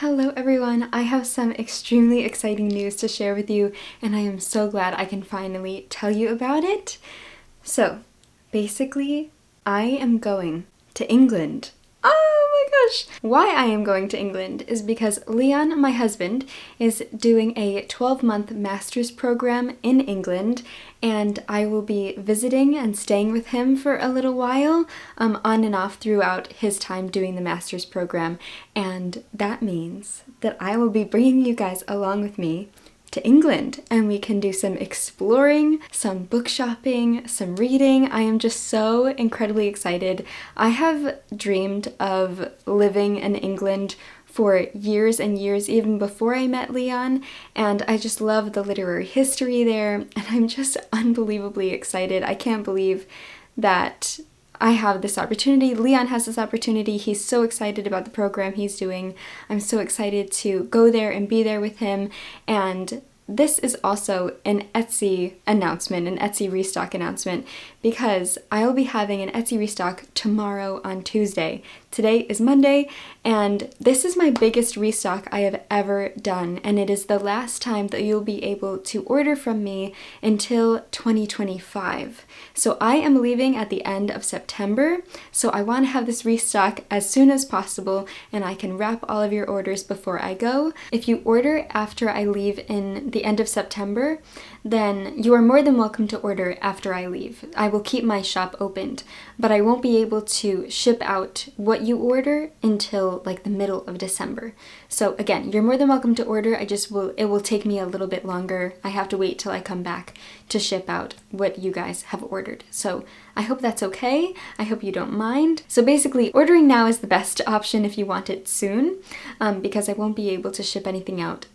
Hello everyone, I have some extremely exciting news to share with you and I am so glad I can finally tell you about it. So, basically, I am going to England. Oh my gosh! Why I am going to England is because Leon, my husband, is doing a 12-month master's program in England and I will be visiting and staying with him for a little while, on and off throughout his time doing the master's program. And that means that I will be bringing you guys along with me to England and we can do some exploring, some book shopping, some reading. I am just so incredibly excited. I have dreamed of living in England for years and years, even before I met Leon, and I just love the literary history there, and I'm just unbelievably excited. I can't believe that I have this opportunity. Leon has this opportunity. He's so excited about the program he's doing. I'm so excited to go there and be there with him, and this is also an Etsy announcement, an Etsy restock announcement, because I will be having an Etsy restock tomorrow on Tuesday. Today is Monday, and this is my biggest restock I have ever done, and it is the last time that you'll be able to order from me until 2025. So I am leaving at the end of September, so I want to have this restock as soon as possible, and I can wrap all of your orders before I go. If you order after I leave in the end of September, then you are more than welcome to order after I leave. I will keep my shop opened, but I won't be able to ship out what you order until like the middle of December. So again, you're more than welcome to order. It will take me a little bit longer. I have to wait till I come back to ship out what you guys have ordered. So I hope that's okay. I hope you don't mind. So basically, ordering now is the best option if you want it soon, because I won't be able to ship anything out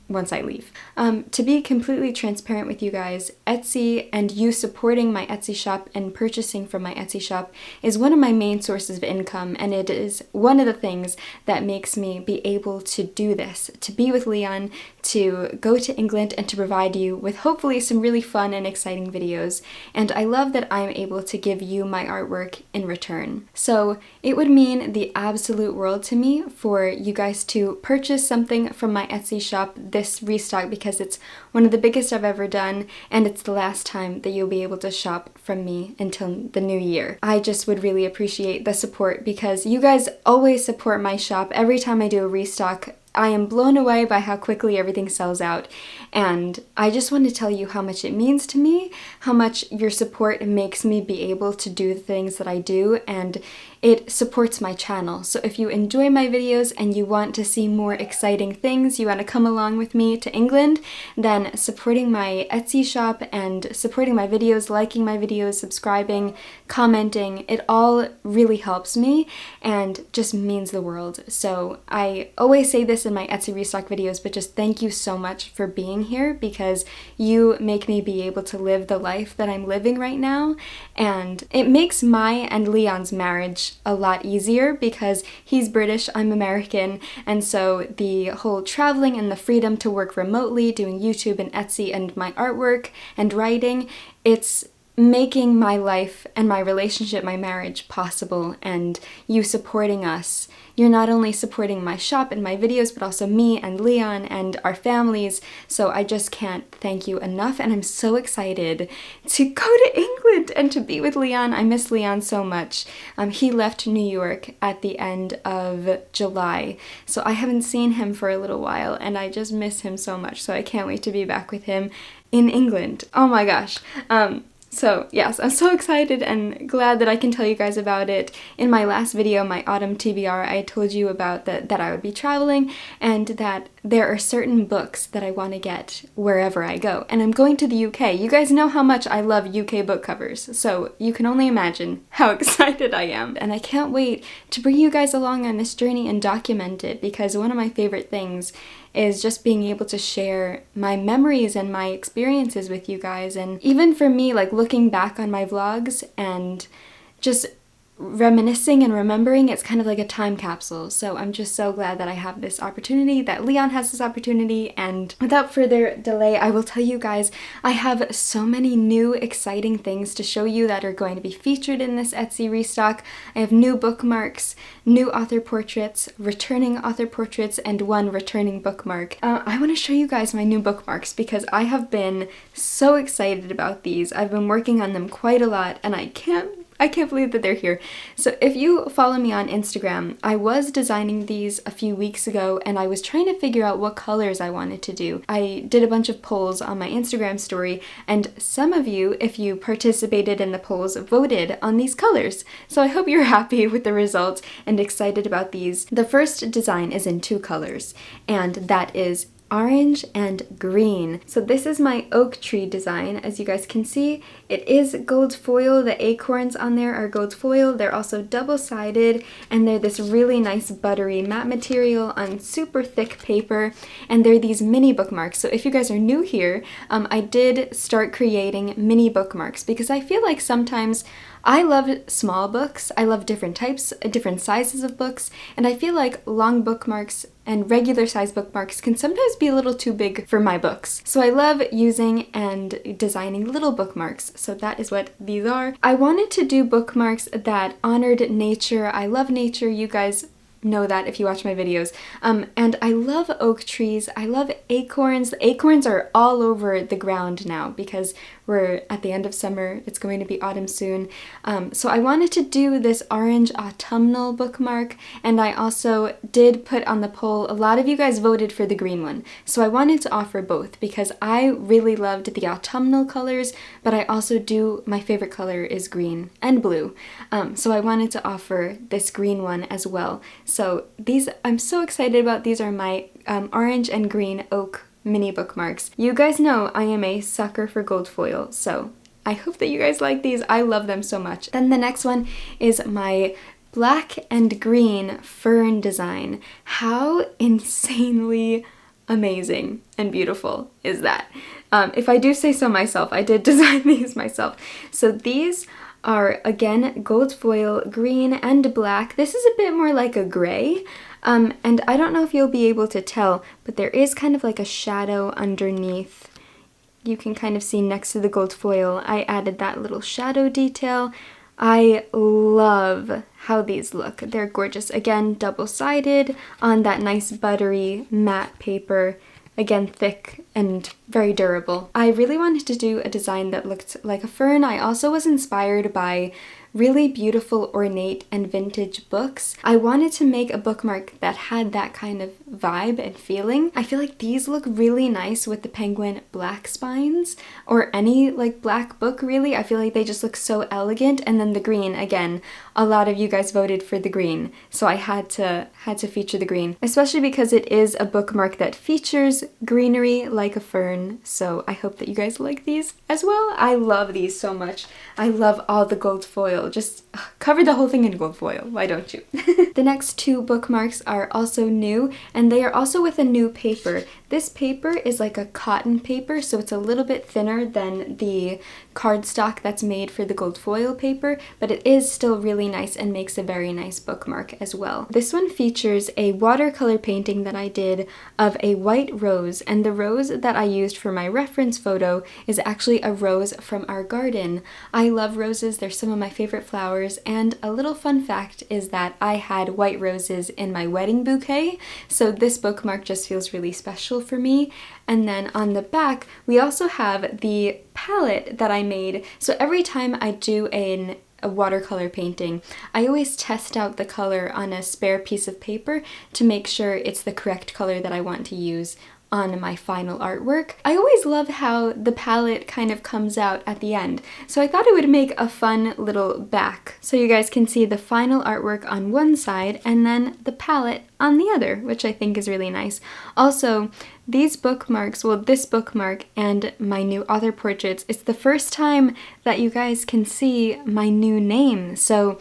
once I leave. To be completely transparent with you guys, Etsy and you supporting my Etsy shop and purchasing from my Etsy shop is one of my main sources of income, and it is one of the things that makes me be able to do this, to be with Leon, to go to England, and to provide you with hopefully some really fun and exciting videos. And I love that I'm able to give you my artwork in return. So it would mean the absolute world to me for you guys to purchase something from my Etsy shop this restock, because it's one of the biggest I've ever done, and it's the last time that you'll be able to shop from me until the new year. I just would really appreciate the support, because you guys always support my shop. Every time I do a restock, I am blown away by how quickly everything sells out, and I just want to tell you how much it means to me, how much your support makes me be able to do the things that I do, and it supports my channel. So if you enjoy my videos and you want to see more exciting things, you want to come along with me to England, then supporting my Etsy shop and supporting my videos, liking my videos, subscribing, commenting, it all really helps me and just means the world. So I always say this in my Etsy restock videos, but just thank you so much for being here, because you make me be able to live the life that I'm living right now, and it makes my and Leon's marriage a lot easier because he's British, I'm American, and so the whole traveling and the freedom to work remotely, doing YouTube and Etsy and my artwork and writing, it's making my life and my relationship, my marriage possible, and you supporting us. You're not only supporting my shop and my videos, but also me and Leon and our families, so I just can't thank you enough, and I'm so excited to go to England and to be with Leon. I miss Leon so much. He left New York at the end of July, so I haven't seen him for a little while, and I just miss him so much, so I can't wait to be back with him in England. Oh my gosh. So yes, I'm so excited and glad that I can tell you guys about it. In my last video, my autumn TBR, I told you about that I would be traveling and that there are certain books that I want to get wherever I go. And I'm going to the UK. You guys know how much I love UK book covers, so you can only imagine how excited I am. And I can't wait to bring you guys along on this journey and document it, because one of my favorite things is just being able to share my memories and my experiences with you guys. And even for me, like looking back on my vlogs and just reminiscing and remembering. It's kind of like a time capsule. So I'm just so glad that I have this opportunity, that Leon has this opportunity. And without further delay, I will tell you guys, I have so many new exciting things to show you that are going to be featured in this Etsy restock. I have new bookmarks, new author portraits, returning author portraits, and one returning bookmark. I want to show you guys my new bookmarks because I have been so excited about these. I've been working on them quite a lot, and I can't believe that they're here. So if you follow me on Instagram, I was designing these a few weeks ago and I was trying to figure out what colors I wanted to do. I did a bunch of polls on my Instagram story, and some of you, if you participated in the polls, voted on these colors. So I hope you're happy with the results and excited about these. The first design is in 2 colors, and that is orange and green. So this is my oak tree design. As you guys can see, it is gold foil. The acorns on there are gold foil. They're also double-sided, and they're this really nice buttery matte material on super thick paper, and they're these mini bookmarks. So if you guys are new here, I did start creating mini bookmarks because I feel like sometimes I love small books, I love different types, different sizes of books, and I feel like long bookmarks and regular size bookmarks can sometimes be a little too big for my books. So I love using and designing little bookmarks, so that is what these are. I wanted to do bookmarks that honored nature. I love nature, you guys know that if you watch my videos. And I love oak trees, I love acorns. The acorns are all over the ground now because we're at the end of summer, it's going to be autumn soon. So I wanted to do this orange autumnal bookmark, and I also did put on the poll, a lot of you guys voted for the green one. So I wanted to offer both because I really loved the autumnal colors, but I also my favorite color is green and blue. So I wanted to offer this green one as well. So these, I'm so excited about. These are my orange and green oak mini bookmarks. You guys know I am a sucker for gold foil, so I hope that you guys like these. I love them so much. Then the next one is my black and green fern design. How insanely amazing and beautiful is that? If I do say so myself, I did design these myself. So these are, again, gold foil, green and black. This is a bit more like a gray. And I don't know if you'll be able to tell, but there is kind of like a shadow underneath. You can kind of see next to the gold foil, I added that little shadow detail. I love how these look. They're gorgeous. Again, double-sided on that nice buttery matte paper. Again, thick and very durable. I really wanted to do a design that looked like a fern. I also was inspired by really beautiful, ornate, and vintage books. I wanted to make a bookmark that had that kind of vibe and feeling. I feel like these look really nice with the penguin black spines, or any like black book really. I feel like they just look so elegant. And then the green, again, a lot of you guys voted for the green, so I had to feature the green, especially because it is a bookmark that features greenery like a fern. So I hope that you guys like these as well. I love these so much. I love all the gold foil. Just cover the whole thing in gold foil, why don't you? The next 2 bookmarks are also new, and they are also with a new paper. This paper is like a cotton paper, so it's a little bit thinner than the cardstock that's made for the gold foil paper, but it is still really nice and makes a very nice bookmark as well. This one features a watercolor painting that I did of a white rose, and the rose that I used for my reference photo is actually a rose from our garden. I love roses, they're some of my favorite flowers, and a little fun fact is that I had white roses in my wedding bouquet, so this bookmark just feels really special for me. And then on the back, we also have the palette that I made. So every time I do a watercolor painting, I always test out the color on a spare piece of paper to make sure it's the correct color that I want to use on my final artwork. I always love how the palette kind of comes out at the end, so I thought it would make a fun little back so you guys can see the final artwork on one side and then the palette on the other, which I think is really nice. Also, these bookmarks, well, this bookmark and my new author portraits, it's the first time that you guys can see my new name. So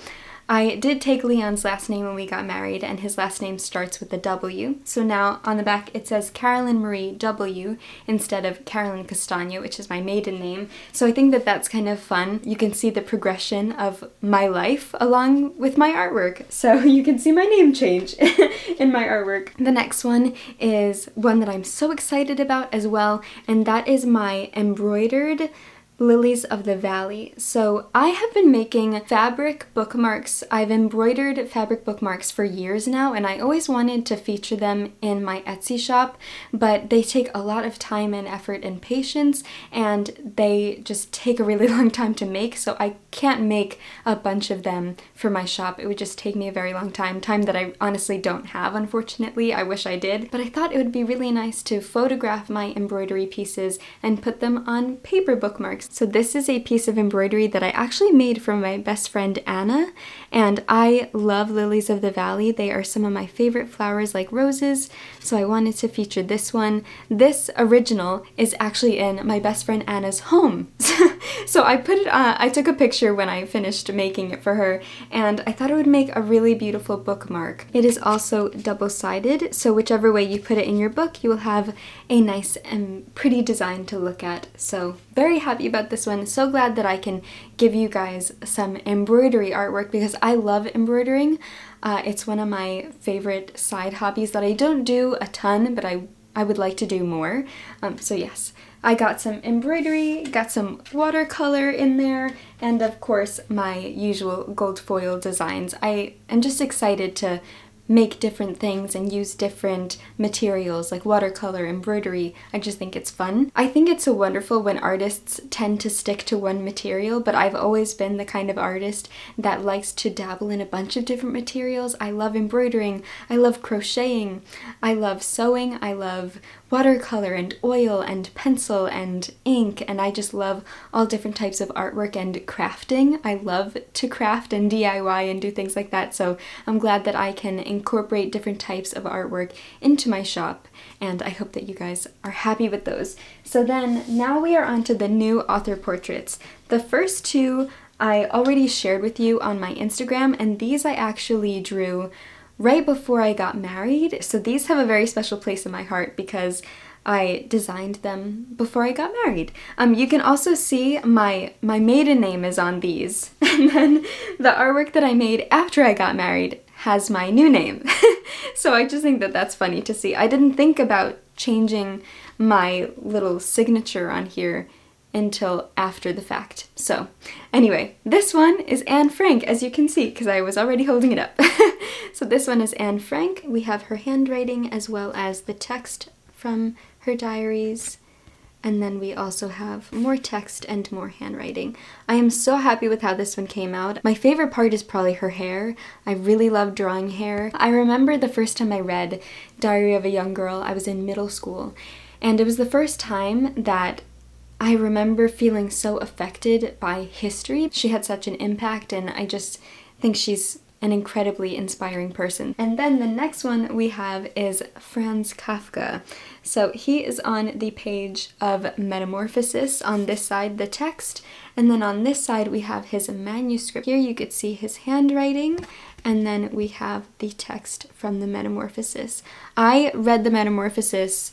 I did take Leon's last name when we got married, and his last name starts with a W. So now on the back it says Carolyn Marie W instead of Carolyn Castagno, which is my maiden name. So I think that that's kind of fun. You can see the progression of my life along with my artwork. So you can see my name change in my artwork. The next one is one that I'm so excited about as well, and that is my embroidered Lilies of the Valley. So I have been making fabric bookmarks. I've embroidered fabric bookmarks for years now, and I always wanted to feature them in my Etsy shop, but they take a lot of time and effort and patience, and they just take a really long time to make, so I can't make a bunch of them for my shop. It would just take me a very long time that I honestly don't have, unfortunately. I wish I did, but I thought it would be really nice to photograph my embroidery pieces and put them on paper bookmarks. So this is a piece of embroidery that I actually made for my best friend Anna, and I love lilies of the valley. They are some of my favorite flowers like roses, so I wanted to feature this one. This original is actually in my best friend Anna's home. So I put it on, I took a picture when I finished making it for her, and I thought it would make a really beautiful bookmark. It is also double-sided, so whichever way you put it in your book, you will have a nice and pretty design to look at. So very happy about this one. So glad that I can give you guys some embroidery artwork because I love embroidering. It's one of my favorite side hobbies that I don't do a ton, but I would like to do more. So yes, I got some embroidery, got some watercolor in there, and of course my usual gold foil designs. I am just excited to make different things and use different materials like watercolor, embroidery. I just think it's fun. I think it's so wonderful when artists tend to stick to one material, but I've always been the kind of artist that likes to dabble in a bunch of different materials. I love embroidering, I love crocheting, I love sewing, I love watercolor and oil and pencil and ink, and I just love all different types of artwork and crafting. I love to craft and DIY and do things like that, so I'm glad that I can incorporate different types of artwork into my shop, and I hope that you guys are happy with those. So then now we are on to the new author portraits. The first two I already shared with you on my Instagram, and these I actually drew right before I got married, so these have a very special place in my heart because I designed them before I got married. You can also see my maiden name is on these, and then the artwork that I made after I got married has my new name. So I just think that that's funny to see. I didn't think about changing my little signature on here until after the fact. So anyway, this one is Anne Frank, as you can see, because I was already holding it up. So this one is Anne Frank. We have her handwriting as well as the text from her diaries. And then we also have more text and more handwriting. I am so happy with how this one came out. My favorite part is probably her hair. I really love drawing hair. I remember the first time I read Diary of a Young Girl, I was in middle school. And it was the first time that I remember feeling so affected by history. She had such an impact, and I just think she's an incredibly inspiring person. And then the next one we have is Franz Kafka. So he is on the page of Metamorphosis, on this side the text, and then on this side we have his manuscript. Here you could see his handwriting, and then we have the text from the Metamorphosis. I read the Metamorphosis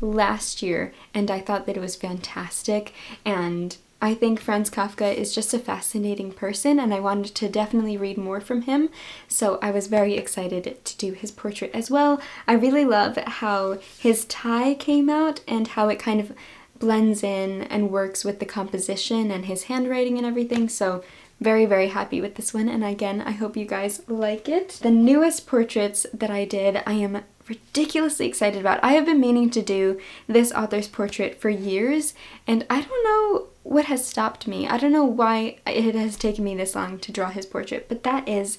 last year and I thought that it was fantastic, and I think Franz Kafka is just a fascinating person, and I wanted to definitely read more from him, so I was very excited to do his portrait as well. I really love how his tie came out and how it kind of blends in and works with the composition and his handwriting and everything, so very, very happy with this one, and again, I hope you guys like it. The newest portraits that I did, I am ridiculously excited about. I have been meaning to do this author's portrait for years, and I don't know what has stopped me. I don't know why it has taken me this long to draw his portrait, but that is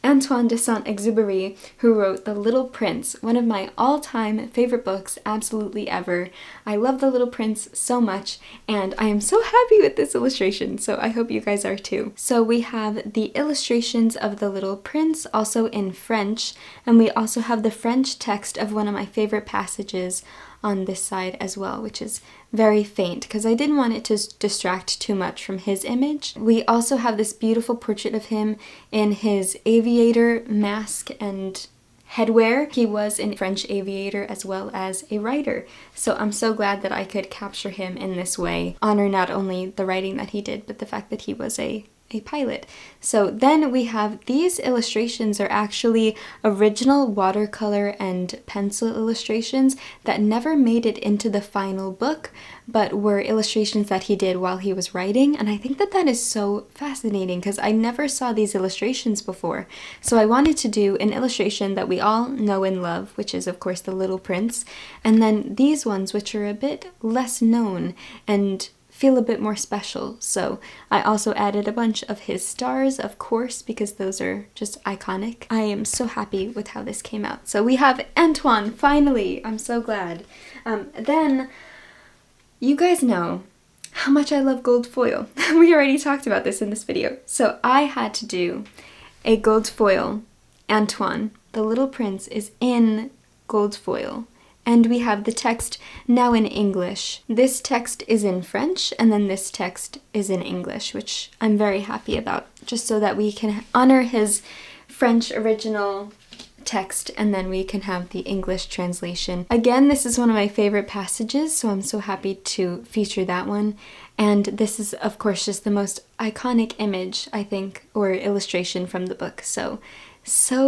Antoine de Saint-Exupéry, who wrote The Little Prince, one of my all-time favorite books absolutely ever. I love The Little Prince so much, and I am so happy with this illustration, so I hope you guys are too. So we have the illustrations of The Little Prince, also in French, and we also have the French text of one of my favorite passages on this side as well, which is very faint because I didn't want it to distract too much from his image. We also have this beautiful portrait of him in his aviator mask and headwear. He was a French aviator as well as a writer, so I'm so glad that I could capture him in this way, honor not only the writing that he did, but the fact that he was a pilot. So then we have these illustrations are actually original watercolor and pencil illustrations that never made it into the final book, but were illustrations that he did while he was writing, and I think that that is so fascinating because I never saw these illustrations before. So I wanted to do an illustration that we all know and love, which is of course The Little Prince, and then these ones which are a bit less known and feel a bit more special. So I also added a bunch of his stars, of course, because those are just iconic. I am so happy with how this came out. So we have Antoine, finally! I'm so glad. Then, you guys know how much I love gold foil. We already talked about this in this video. So I had to do a gold foil Antoine. The Little Prince is in gold foil. And we have the text now in English. This text is in French, and then this text is in English, which I'm very happy about, just so that we can honor his French original text, and then we can have the English translation. Again, this is one of my favorite passages, so I'm so happy to feature that one. And this is, of course, just the most iconic image, I think, or illustration from the book. So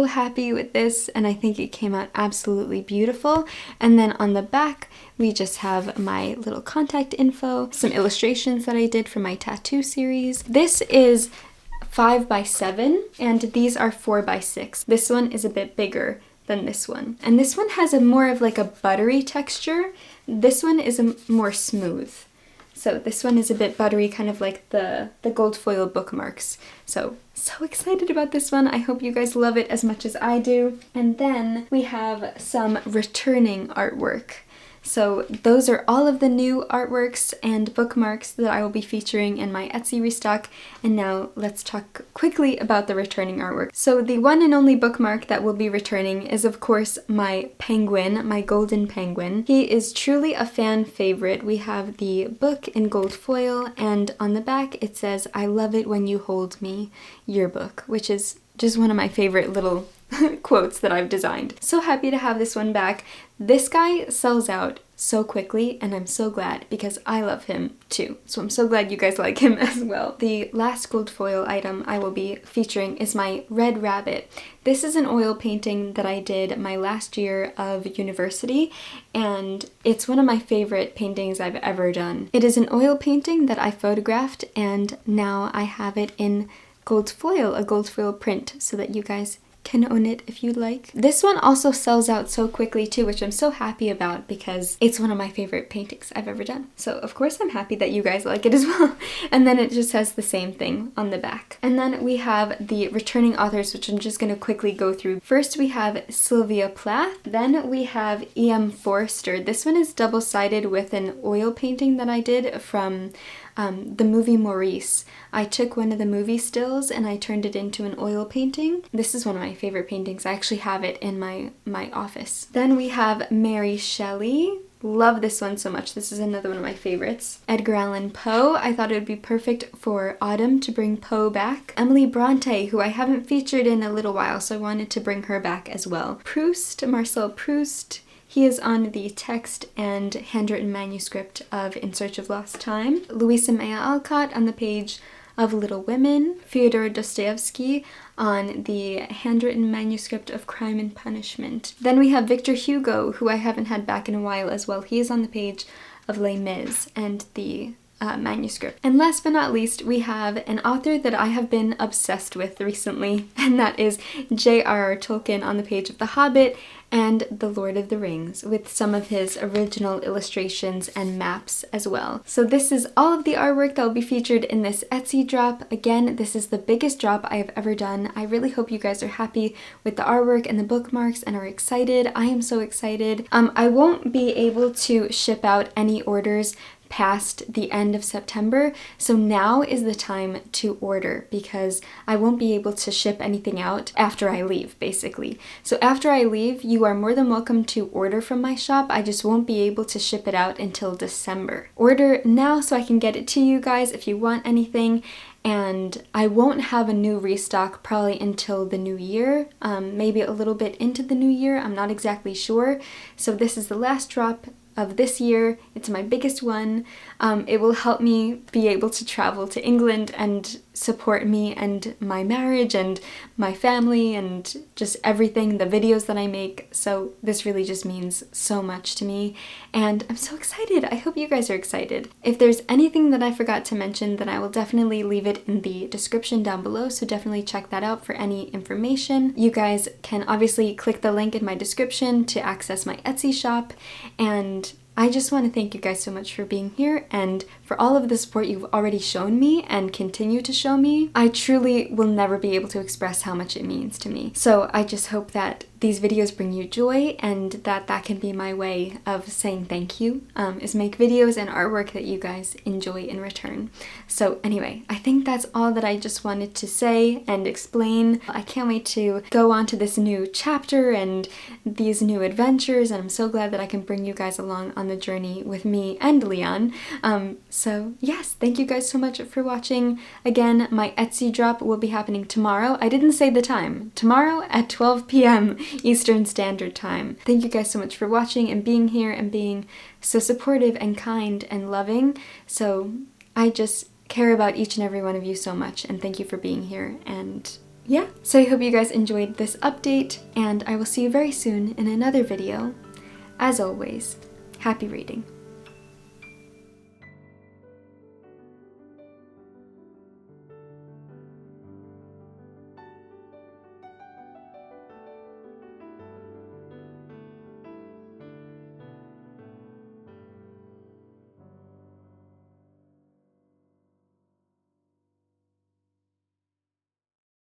happy with this, and I think it came out absolutely beautiful. And then on the back we just have my little contact info, some illustrations that I did for my tattoo series. This is 5x7 and these are 4x6. This one is a bit bigger than this one, and this one has a more of like a buttery texture. This one is a more smooth. So this one is a bit buttery, kind of like the gold foil bookmarks. So excited about this one. I hope you guys love it as much as I do. And then we have some returning artwork. So those are all of the new artworks and bookmarks that I will be featuring in my Etsy restock. And now let's talk quickly about the returning artwork. So the one and only bookmark that will be returning is of course my penguin, my golden penguin. He is truly a fan favorite. We have the book in gold foil, and on the back it says, "I love it when you hold me, your book," which is just one of my favorite little quotes that I've designed. So happy to have this one back. This guy sells out so quickly, and I'm so glad because I love him too. So I'm so glad you guys like him as well. The last gold foil item I will be featuring is my red rabbit. This is an oil painting that I did my last year of university, and it's one of my favorite paintings I've ever done. It is an oil painting that I photographed, and now I have it in gold foil, a gold foil print, so that you guys can own it if you'd like. This one also sells out so quickly too, which I'm so happy about because it's one of my favorite paintings I've ever done. So of course I'm happy that you guys like it as well. And then it just has the same thing on the back. And then we have the returning authors, which I'm just going to quickly go through. First we have Sylvia Plath. Then we have E.M. Forster. This one is double-sided with an oil painting that I did from the movie Maurice. I took one of the movie stills and I turned it into an oil painting. This is one of my favorite paintings. I actually have it in my office. Then we have Mary Shelley. Love this one so much. This is another one of my favorites. Edgar Allan Poe. I thought it would be perfect for autumn to bring Poe back. Emily Bronte, who I haven't featured in a little while, so I wanted to bring her back as well. Proust, Marcel Proust. He is on the text and handwritten manuscript of In Search of Lost Time. Louisa May Alcott on the page of Little Women. Fyodor Dostoevsky on the handwritten manuscript of Crime and Punishment. Then we have Victor Hugo, who I haven't had back in a while as well. He is on the page of Les Mis and the manuscript. And last but not least, we have an author that I have been obsessed with recently, and that is J.R.R. Tolkien on the page of The Hobbit and The Lord of the Rings, with some of his original illustrations and maps as well. So this is all of the artwork that will be featured in this Etsy drop. Again, this is the biggest drop I have ever done. I really hope you guys are happy with the artwork and the bookmarks and are excited. I am so excited. I won't be able to ship out any orders past the end of September, so now is the time to order because I won't be able to ship anything out after I leave, basically. So after I leave, you are more than welcome to order from my shop. I just won't be able to ship it out until December. Order now so I can get it to you guys if you want anything, and I won't have a new restock probably until the new year, maybe a little bit into the new year, I'm not exactly sure. So this is the last drop of this year. It's my biggest one. It will help me be able to travel to England and support me and my marriage and my family and just everything, the videos that I make. So this really just means so much to me and I'm so excited. I hope you guys are excited. If there's anything that I forgot to mention, then I will definitely leave it in the description down below, so definitely check that out for any information. You guys can obviously click the link in my description to access my Etsy shop, and I just want to thank you guys so much for being here and for all of the support you've already shown me and continue to show me. I truly will never be able to express how much it means to me. So I just hope that these videos bring you joy and that can be my way of saying thank you, is make videos and artwork that you guys enjoy in return. So anyway, I think that's all that I just wanted to say and explain. I can't wait to go on to this new chapter and these new adventures, and I'm so glad that I can bring you guys along on the journey with me and Leon. So yes, thank you guys so much for watching. Again, my Etsy drop will be happening tomorrow. I didn't say the time. Tomorrow at 12 p.m. Eastern Standard Time. Thank you guys so much for watching and being here and being so supportive and kind and loving. So I just care about each and every one of you so much, and thank you for being here. And yeah, so I hope you guys enjoyed this update, and I will see you very soon in another video. As always, happy reading.